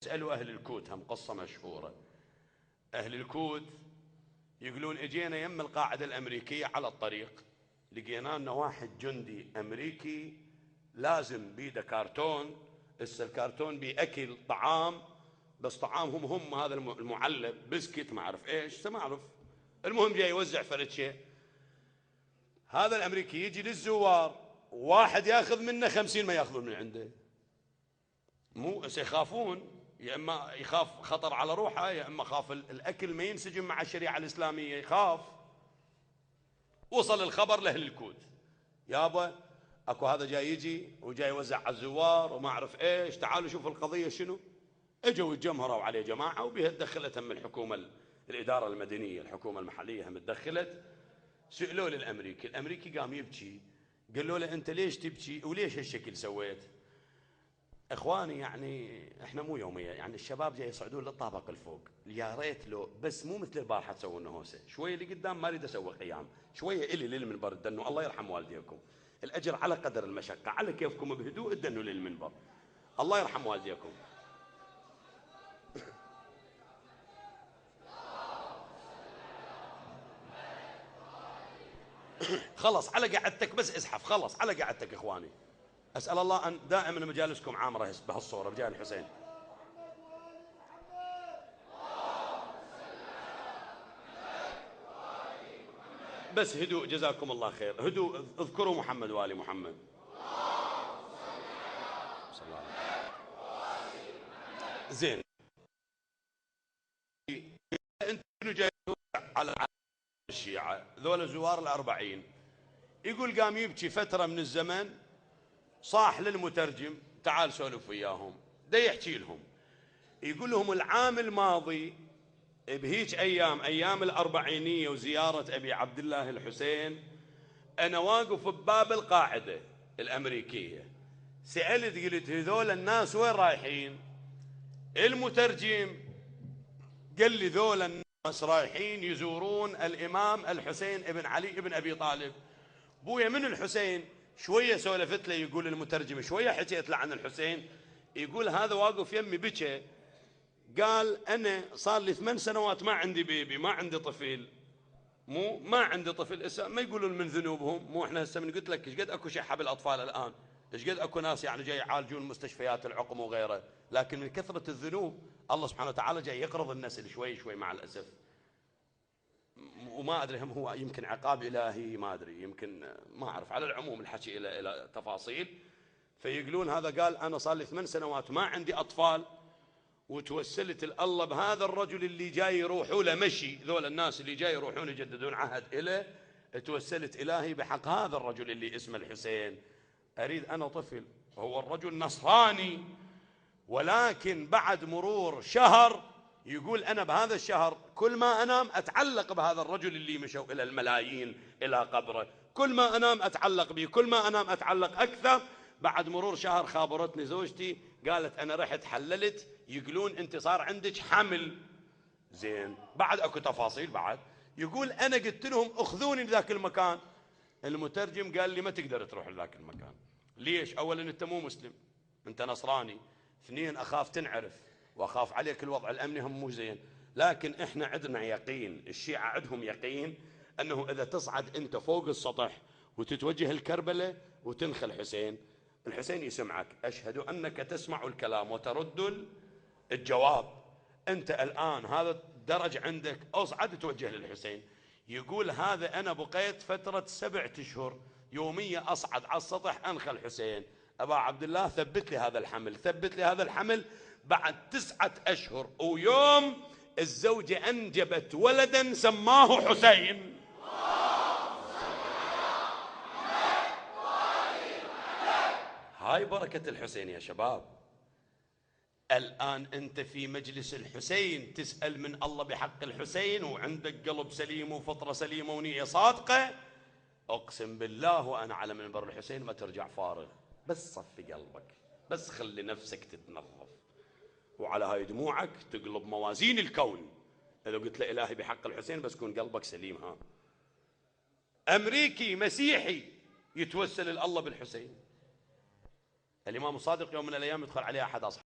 اسألوا أهل الكوت، هم قصة مشهورة. أهل الكوت يقولون اجينا يم القاعدة الأمريكية على الطريق، لقينا أنه واحد جندي أمريكي لازم بيده كرتون، الكرتون بأكل طعام، بس طعامهم هم هذا المعلب بسكت ما أعرف إيش ما أعرف، المهم جاي يوزع فرد شيء. هذا الأمريكي يجي للزوار، واحد ياخذ منه 50 ما ياخذون من عنده، مو يخافون، يا اما يخاف خطر على روحه، يا اما خاف الاكل ما ينسجم مع الشريعه الاسلاميه، يخاف. وصل الخبر لاهل الكوت، يابا اكو هذا جاي يجي وجاي يوزع على الزوار وما اعرف ايش، تعالوا شوفوا القضيه شنو. اجوا يتجمهروا عليه جماعه، وبها تدخلت هم الحكومه الاداره المدنيه، الحكومه المحليه هم تدخلت. سالوه للامريكي، الامريكي قام يبكي، قالوا له انت ليش تبكي وليش هالشكل سويت؟ اخواني يعني احنا مو يوميه، يعني الشباب جاي يصعدون للطابق الفوق، يا ريت لو بس مو مثل البارحه تسوون هوسه، شويه اللي قدام ما اريد اسوي قيام، شويه الي للمنبر تدنوا، الله يرحم والديكم، الاجر على قدر المشقه، على كيفكم بهدوء تدنوا للمنبر، الله يرحم والديكم. خلص على قعدتك، بس ازحف، خلص على قعدتك اخواني. اسال الله ان دائما مجالسكم عامره بهالصوره بجاه الحسين. بس هدوء جزاكم الله خير، هدوء، اذكروا محمد وآل محمد. صلى الله عليه وسلم. زين، انت جاي على الشيعة ذول زوار الأربعين، يقول قام يبكي فترة من الزمن، صاح للمترجم تعال سولف وياهم، دا يحكي لهم، يقول لهم العام الماضي بهيج أيام الأربعينية وزيارة أبي عبد الله الحسين، أنا واقف بباب القاعدة الأمريكية، سألت قلت هذول الناس وين رايحين؟ المترجم قال لي ذول الناس رايحين يزورون الإمام الحسين ابن علي ابن أبي طالب. بويا من الحسين؟ شوية سولفت له، يقول المترجم شوية حكيت له عن الحسين، يقول هذا واقف يمي بكى، قال أنا صار لي 8 سنوات ما عندي بيبي، ما عندي طفل، ما عندي طفل، ما يقولون من ذنوبهم، مو احنا هسه من قلت لك ايش قد اكو شحه بالاطفال الان، ايش قد اكو ناس يعني جاي يعالجون مستشفيات العقم وغيره، لكن من كثره الذنوب الله سبحانه وتعالى جاي يقرض النسل شوي شوي مع الاسف. وما ادري هم هو يمكن عقاب الهي، ما ادري، يمكن ما اعرف، على العموم الحكي الى تفاصيل. فيقولون هذا قال انا صار لي 8 سنوات ما عندي اطفال، وتوسلت الله بهذا الرجل اللي جاي يروحوا له مشي، ذول الناس اللي جاي يروحون يجددون عهد إله، توسلت إلهي بحق هذا الرجل اللي اسمه الحسين، أريد أنا طفل. هو الرجل نصراني، ولكن بعد مرور شهر يقول أنا بهذا الشهر كل ما أنام أتعلق بهذا الرجل اللي مشوا إلى الملايين إلى قبره، كل ما أنام أتعلق به، كل ما أنام أتعلق أكثر. بعد مرور شهر خابرتني زوجتي قالت أنا رحت حللت، يقولون أنت صار عندك حمل. زين، بعد أكو تفاصيل بعد. يقول أنا قلت لهم أخذوني لذاك المكان، المترجم قال لي ما تقدر تروح لذاك المكان. ليش؟ أولا أنت مو مسلم، أنت نصراني، اثنين أخاف تنعرف، وأخاف عليك الوضع الأمني هم مو زين، لكن إحنا عندنا يقين، الشيعة عندهم يقين أنه إذا تصعد أنت فوق السطح وتتوجه الكربلة وتنخل الحسين، الحسين يسمعك، أشهد أنك تسمع الكلام وترد الجواب. أنت الآن هذا الدرج عندك، أصعد توجه للحسين. يقول هذا أنا بقيت فترة 7 أشهر يومية أصعد على السطح أنخل الحسين، أبا عبد الله ثبت لي هذا الحمل، ثبت لي هذا الحمل. بعد 9 أشهر ويوم الزوجة أنجبت ولدا سماه حسين. هاي بركة الحسين يا شباب. الآن أنت في مجلس الحسين تسأل من الله بحق الحسين، وعندك قلب سليم وفطرة سليمة ونية صادقة، أقسم بالله وأنا على منبر الحسين ما ترجع فارغ، بس صفي قلبك، بس خلي نفسك تتنظف، وعلى هاي دموعك تقلب موازين الكون. إذا قلت له إلهي بحق الحسين بس كون قلبك سليم. ها أمريكي مسيحي يتوسل الله بالحسين. الإمام الصادق يوم من الأيام يدخل عليه أحد أصحابه